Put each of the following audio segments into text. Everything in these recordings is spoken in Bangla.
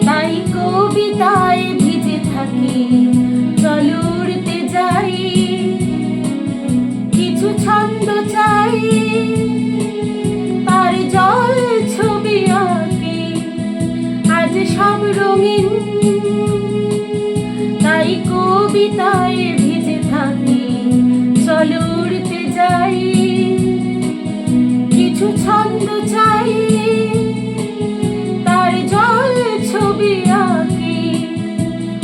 তাই কবিতায় ভিজে থাকি, চলো উড়তে যাই, কিছু ছন্দ চাই, তার জল ছবি আঁকি, আজ সব রঙিন। তাই কবিতায় ভিজে থাকি, চলো উড়তে যাই, কিছু ছন্দ চাই, তার জল ছবি আঁকি।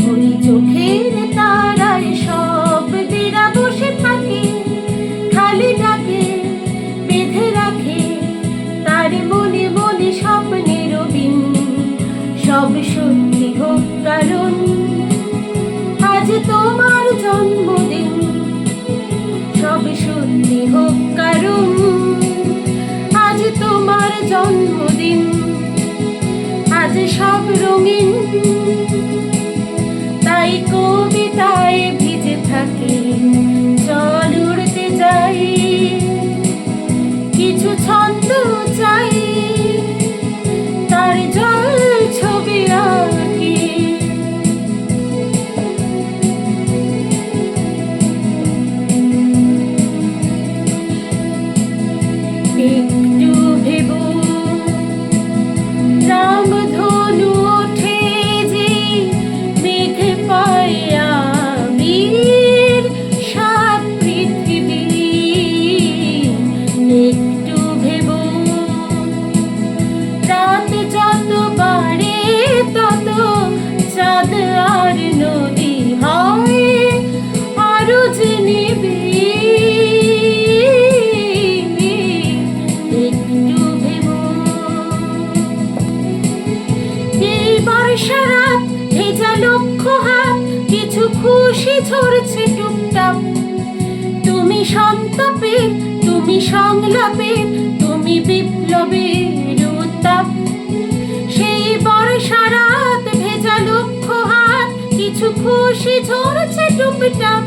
ওই চোখের তারায় সব দিরা বসে থাকে, খালি ডাকে বেঁধে রাখে তার মনে মনে স্বপ্নের বিন। সব সত্যি হোক কারণ আজ তোমার জন্মদিন, সব সত্যি হোক কারণ আজ তোমার জন্মদিন, আজ সব রঙিন। তাই কবিতায় ভিজে থাকি, চল উড়তে যাই, কিছু ছন্দ চাই, তার জল ছবি আঁকি। একটু ভেবো রামধনু ওঠে যে মেঘ পায় আবির সাত পৃথিবী। একটু ভেবো রাত যত বাড়ে তত চাঁদ আর নদী হয় আরো যে নিবিড়। একটু ভেবো এই বর্ষা রাত ভেজা লক্ষ হাত, কিছু খুশি ঝরছে টুকটাক। তুমি সন্তাপের, তুমি সংলাপের, তুমি বিপ্লবের উত্তাপ। সেই বর্ষা রাত ভেজা লক্ষ হাত, কিছু খুশি ঝরছে টুকটাক।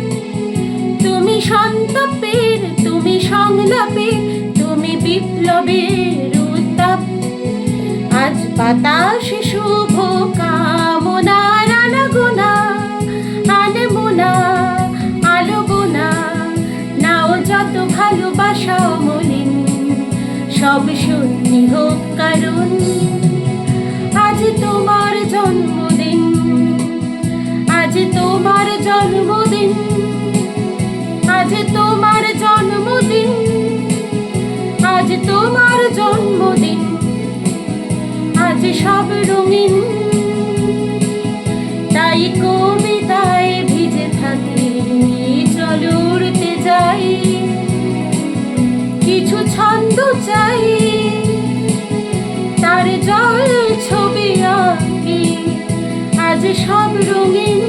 তুমি সন্তাপের, তুমি সংলাপের, তুমি বিপ্লবের উত্তাপ। আজ বাতাসে শুভ কামনার আনাগোনা, আনবো না আলবো না, নাও যত ভালোবাসা মলিন, সব সত্যি হোক কারণ আজ তোমার জন্মদিন, আজ তোমার জন্মদিন, আজ তোমার জন্মদিন, আজ তোমার জন্মদিন, আজ সব রঙিন। তাই কবিতায় ভিজে থাকি, চলো উড়তে যাই, কিছু ছন্দ চাই, তার জল ছবি আঁকি, আজ সব রঙিন।